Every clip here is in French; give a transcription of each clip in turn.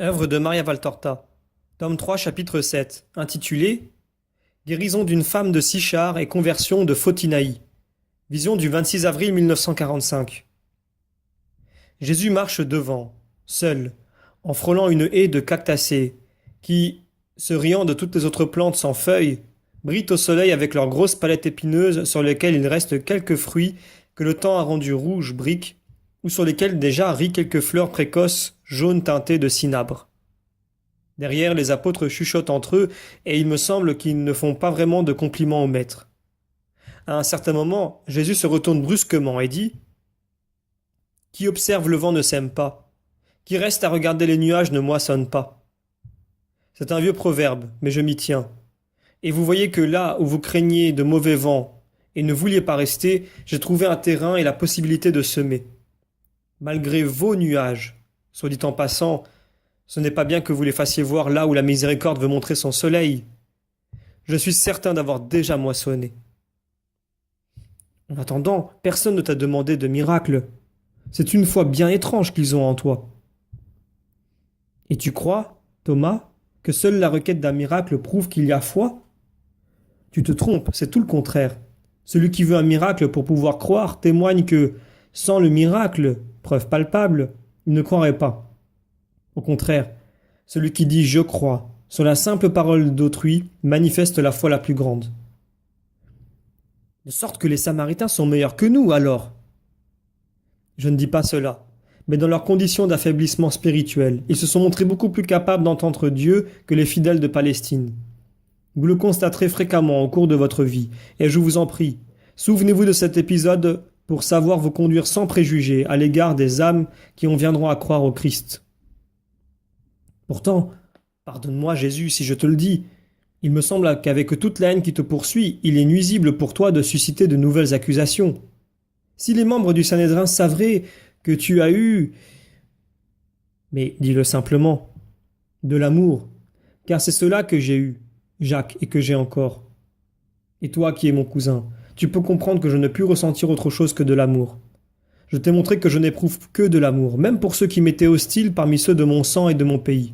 Œuvre de Maria Valtorta, tome 3, chapitre 7, intitulé Guérison d'une femme de Sichar et conversion de Fotinaï. Vision du 26 avril 1945. Jésus marche devant, seul, en frôlant une haie de cactacées, qui, se riant de toutes les autres plantes sans feuilles, brillent au soleil avec leurs grosses palettes épineuses sur lesquelles il reste quelques fruits que le temps a rendus rouges briques, ou sur lesquels déjà rient quelques fleurs précoces, jaunes teintées de cinabre. Derrière, les apôtres chuchotent entre eux, et il me semble qu'ils ne font pas vraiment de compliments au maître. À un certain moment, Jésus se retourne brusquement et dit « Qui observe le vent ne sème pas. Qui reste à regarder les nuages ne moissonne pas. » C'est un vieux proverbe, mais je m'y tiens. Et vous voyez que là où vous craigniez de mauvais vents et ne vouliez pas rester, j'ai trouvé un terrain et la possibilité de semer. Malgré vos nuages, soit dit en passant, ce n'est pas bien que vous les fassiez voir là où la miséricorde veut montrer son soleil. Je suis certain d'avoir déjà moissonné. En attendant, personne ne t'a demandé de miracle. C'est une foi bien étrange qu'ils ont en toi. Et tu crois, Thomas, que seule la requête d'un miracle prouve qu'il y a foi? Tu te trompes, c'est tout le contraire. Celui qui veut un miracle pour pouvoir croire témoigne que, sans le miracle, preuve palpable, il ne croirait pas. Au contraire, celui qui dit « je crois » sur la simple parole d'autrui manifeste la foi la plus grande. De sorte que les Samaritains sont meilleurs que nous, alors. Je ne dis pas cela, mais dans leurs conditions d'affaiblissement spirituel, ils se sont montrés beaucoup plus capables d'entendre Dieu que les fidèles de Palestine. Vous le constaterez fréquemment au cours de votre vie, et je vous en prie, souvenez-vous de cet épisode pour savoir vous conduire sans préjugés à l'égard des âmes qui en viendront à croire au Christ. Pourtant, pardonne-moi Jésus si je te le dis, il me semble qu'avec toute la haine qui te poursuit, il est nuisible pour toi de susciter de nouvelles accusations. Si les membres du Sanhédrin saveraient que tu as eu, mais dis-le simplement, de l'amour, car c'est cela que j'ai eu, Jacques, et que j'ai encore. Et toi qui es mon cousin, tu peux comprendre que je ne puis ressentir autre chose que de l'amour. Je t'ai montré que je n'éprouve que de l'amour, même pour ceux qui m'étaient hostiles parmi ceux de mon sang et de mon pays.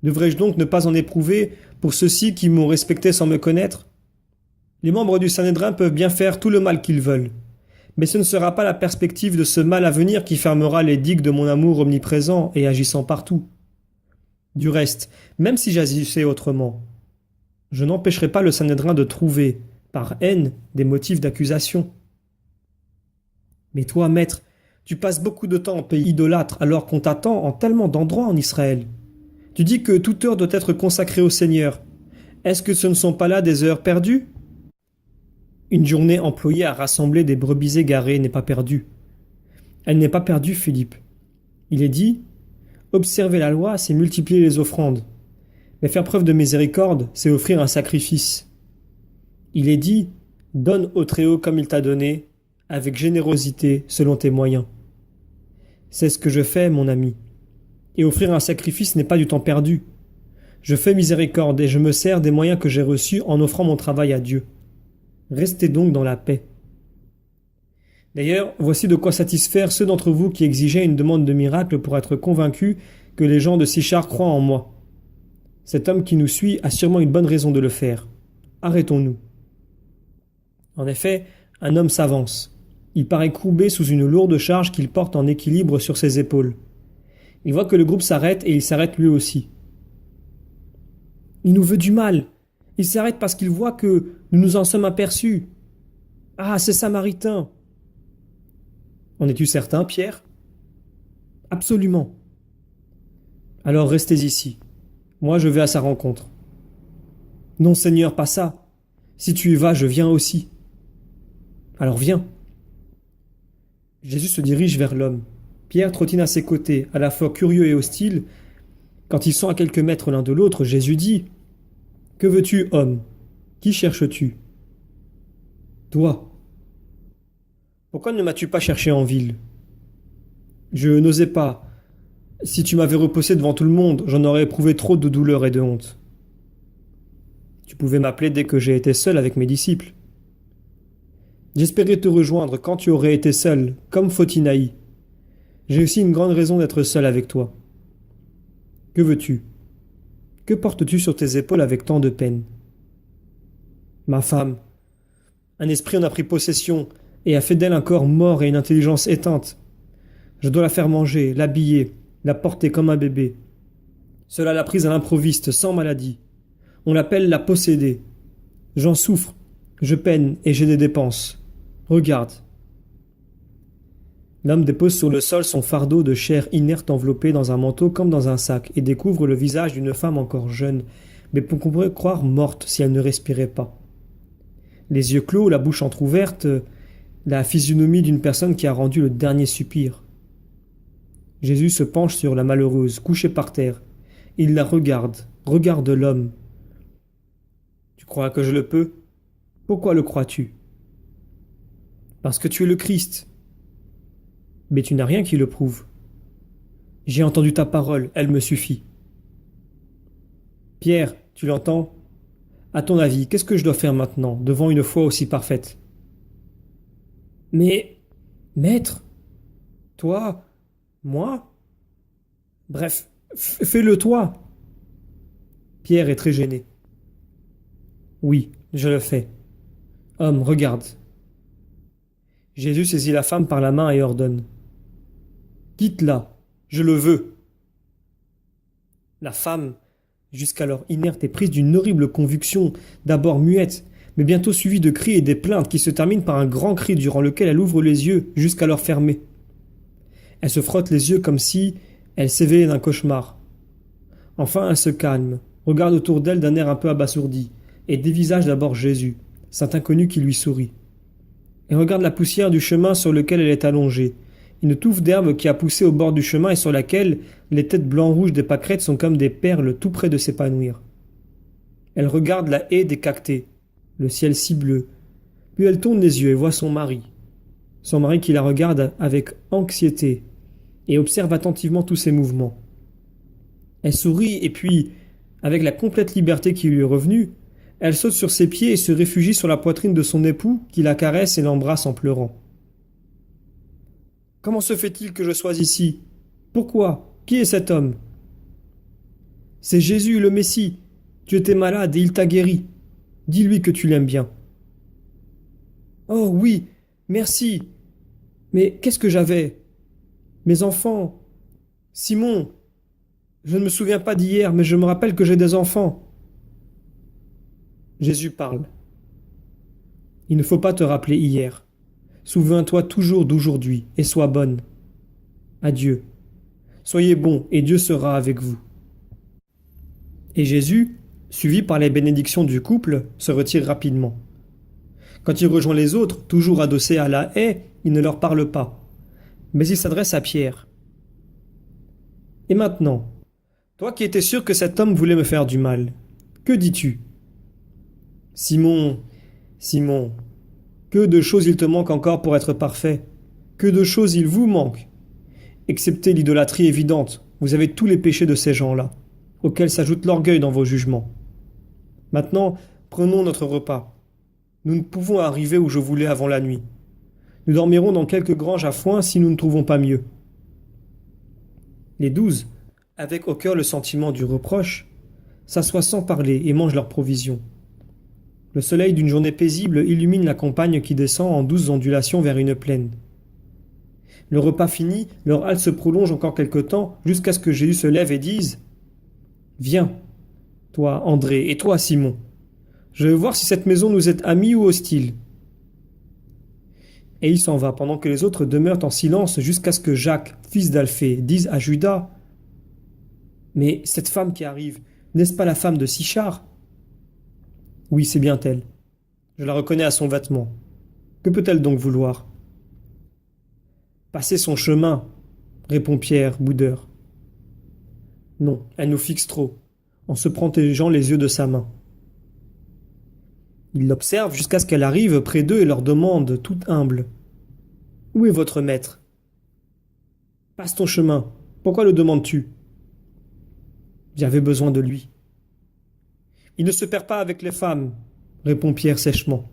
Devrais-je donc ne pas en éprouver pour ceux-ci qui m'ont respecté sans me connaître? Les membres du Sanhédrin peuvent bien faire tout le mal qu'ils veulent, mais ce ne sera pas la perspective de ce mal à venir qui fermera les digues de mon amour omniprésent et agissant partout. Du reste, même si j'agissais autrement, je n'empêcherai pas le Sanhédrin de trouver, par haine, des motifs d'accusation. Mais toi, maître, tu passes beaucoup de temps en pays idolâtre alors qu'on t'attend en tellement d'endroits en Israël. Tu dis que toute heure doit être consacrée au Seigneur. Est-ce que ce ne sont pas là des heures perdues? Une journée employée à rassembler des brebis égarées n'est pas perdue. Elle n'est pas perdue, Philippe. Il est dit, observer la loi, c'est multiplier les offrandes. Mais faire preuve de miséricorde, c'est offrir un sacrifice. Il est dit, donne au Très-Haut comme il t'a donné, avec générosité selon tes moyens. C'est ce que je fais, mon ami. Et offrir un sacrifice n'est pas du temps perdu. Je fais miséricorde et je me sers des moyens que j'ai reçus en offrant mon travail à Dieu. Restez donc dans la paix. D'ailleurs, voici de quoi satisfaire ceux d'entre vous qui exigeaient une demande de miracle pour être convaincus que les gens de Sichar croient en moi. Cet homme qui nous suit a sûrement une bonne raison de le faire. Arrêtons-nous. En effet, un homme s'avance. Il paraît courbé sous une lourde charge qu'il porte en équilibre sur ses épaules. Il voit que le groupe s'arrête et il s'arrête lui aussi. Il nous veut du mal. Il s'arrête parce qu'il voit que nous nous en sommes aperçus. Ah, ces Samaritains! En es-tu certain, Pierre? Absolument. Alors restez ici. Moi, je vais à sa rencontre. Non, Seigneur, pas ça. Si tu y vas, je viens aussi. Alors viens. Jésus se dirige vers l'homme. Pierre trottine à ses côtés, à la fois curieux et hostile. Quand ils sont à quelques mètres l'un de l'autre, Jésus dit « Que veux-tu, homme? Qui cherches-tu » ? « Toi. »« Pourquoi ne m'as-tu pas cherché en ville ?»« Je n'osais pas. Si tu m'avais repoussé devant tout le monde, j'en aurais éprouvé trop de douleur et de honte. »« Tu pouvais m'appeler dès que j'ai été seul avec mes disciples. »« J'espérais te rejoindre quand tu aurais été seul, comme Fotinaï. J'ai aussi une grande raison d'être seul avec toi. » Que veux-tu? Que portes-tu sur tes épaules avec tant de peine? Ma femme. Un esprit en a pris possession et a fait d'elle un corps mort et une intelligence éteinte. Je dois la faire manger, l'habiller, la porter comme un bébé. Cela l'a prise à l'improviste, sans maladie. On l'appelle la possédée. J'en souffre, je peine et j'ai des dépenses. Regarde. L'homme dépose sur le sol son fardeau de chair inerte enveloppé dans un manteau comme dans un sac et découvre le visage d'une femme encore jeune, mais qu'on pourrait croire morte si elle ne respirait pas. Les yeux clos, la bouche entr'ouverte, la physionomie d'une personne qui a rendu le dernier soupir. Jésus se penche sur la malheureuse, couchée par terre. Il la regarde, regarde l'homme. Tu crois que je le peux? Pourquoi le crois-tu? Parce que tu es le Christ. Mais tu n'as rien qui le prouve. J'ai entendu ta parole, elle me suffit. Pierre, tu l'entends? À ton avis, qu'est-ce que je dois faire maintenant, devant une foi aussi parfaite? Mais, maître, toi, moi? Bref, fais-le toi. Pierre est très gêné. Oui, je le fais. Homme, regarde. Jésus saisit la femme par la main et ordonne. Quitte-la, je le veux. La femme, jusqu'alors inerte et prise d'une horrible convulsion, d'abord muette, mais bientôt suivie de cris et des plaintes qui se terminent par un grand cri durant lequel elle ouvre les yeux, jusqu'alors fermés. Elle se frotte les yeux comme si elle s'éveillait d'un cauchemar. Enfin, elle se calme, regarde autour d'elle d'un air un peu abasourdi, et dévisage d'abord Jésus, saint inconnu qui lui sourit. Elle regarde la poussière du chemin sur lequel elle est allongée, une touffe d'herbe qui a poussé au bord du chemin et sur laquelle les têtes blanc-rouges des pâquerettes sont comme des perles tout près de s'épanouir. Elle regarde la haie des cactés, le ciel si bleu, puis elle tourne les yeux et voit son mari qui la regarde avec anxiété et observe attentivement tous ses mouvements. Elle sourit et puis, avec la complète liberté qui lui est revenue, elle saute sur ses pieds et se réfugie sur la poitrine de son époux qui la caresse et l'embrasse en pleurant. Comment se fait-il que je sois ici? Pourquoi? Qui est cet homme? C'est Jésus, le Messie. Tu étais malade et il t'a guéri. Dis-lui que tu l'aimes bien. Oh oui, merci. Mais qu'est-ce que j'avais? Mes enfants. Simon. Je ne me souviens pas d'hier, mais je me rappelle que j'ai des enfants. Jésus parle. Il ne faut pas te rappeler hier. Souviens-toi toujours d'aujourd'hui et sois bonne. Adieu. Soyez bons et Dieu sera avec vous. Et Jésus, suivi par les bénédictions du couple, se retire rapidement. Quand il rejoint les autres, toujours adossés à la haie, il ne leur parle pas. Mais il s'adresse à Pierre. Et maintenant, toi qui étais sûr que cet homme voulait me faire du mal, que dis-tu? Simon, Simon, que de choses il te manque encore pour être parfait. Que de choses il vous manque. Excepté l'idolâtrie évidente, vous avez tous les péchés de ces gens-là, auxquels s'ajoute l'orgueil dans vos jugements. Maintenant, prenons notre repas. Nous ne pouvons arriver où je voulais avant la nuit. Nous dormirons dans quelque grange à foin si nous ne trouvons pas mieux. Les 12, avec au cœur le sentiment du reproche, s'assoient sans parler et mangent leurs provisions. Le soleil d'une journée paisible illumine la campagne qui descend en douces ondulations vers une plaine. Le repas fini, leur halte se prolonge encore quelque temps jusqu'à ce que Jésus se lève et dise « Viens, toi André, et toi Simon. Je veux voir si cette maison nous est amie ou hostile. » Et il s'en va pendant que les autres demeurent en silence jusqu'à ce que Jacques, fils d'Alphée, dise à Judas « Mais cette femme qui arrive, n'est-ce pas la femme de Sichar ?» Oui, c'est bien elle. Je la reconnais à son vêtement. Que peut-elle donc vouloir? Passer son chemin, répond Pierre, boudeur. Non, elle nous fixe trop, en se protégeant les yeux de sa main. Il l'observe jusqu'à ce qu'elle arrive près d'eux et leur demande, tout humble. Où est votre maître? Passe ton chemin. Pourquoi le demandes-tu? J'avais besoin de lui. Il ne se perd pas avec les femmes, répond Pierre sèchement.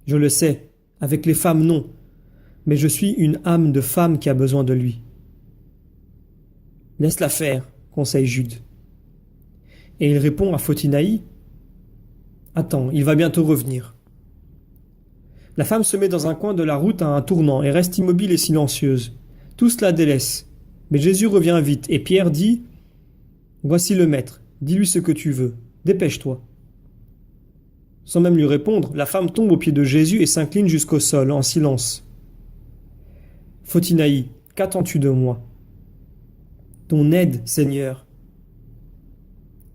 Je le sais, avec les femmes non, mais je suis une âme de femme qui a besoin de lui. Laisse-la faire, conseille Jude. Et il répond à Photinaï, « Attends, il va bientôt revenir. » La femme se met dans un coin de la route à un tournant et reste immobile et silencieuse. Tous la délaissent. Mais Jésus revient vite et Pierre dit, « Voici le maître, dis-lui ce que tu veux, dépêche-toi. » Sans même lui répondre, la femme tombe aux pieds de Jésus et s'incline jusqu'au sol, en silence. « Photinaï, qu'attends-tu de moi ? » »« Ton aide, Seigneur. »«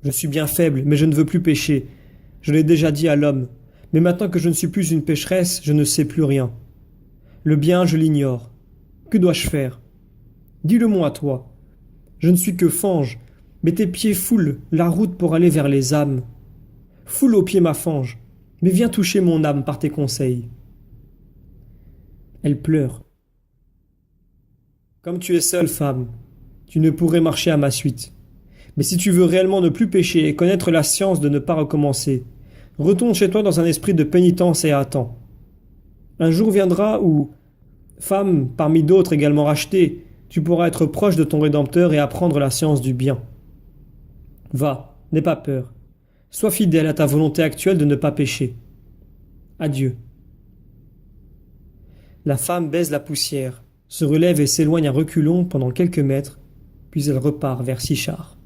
Je suis bien faible, mais je ne veux plus pécher. Je l'ai déjà dit à l'homme. Mais maintenant que je ne suis plus une pécheresse, je ne sais plus rien. Le bien, je l'ignore. Que dois-je faire ? Dis-le-moi, toi. Je ne suis que fange, mais tes pieds foulent la route pour aller vers les âmes. Foule aux pieds ma fange, mais viens toucher mon âme par tes conseils. » Elle pleure. « Comme tu es seule, femme, tu ne pourrais marcher à ma suite. Mais si tu veux réellement ne plus pécher et connaître la science de ne pas recommencer, retourne chez toi dans un esprit de pénitence et attends. Un jour viendra où, femme parmi d'autres également rachetées, tu pourras être proche de ton Rédempteur et apprendre la science du bien. Va, n'aie pas peur. Sois fidèle à ta volonté actuelle de ne pas pécher. Adieu. » La femme baise la poussière, se relève et s'éloigne à reculons pendant quelques mètres, puis elle repart vers Sichar.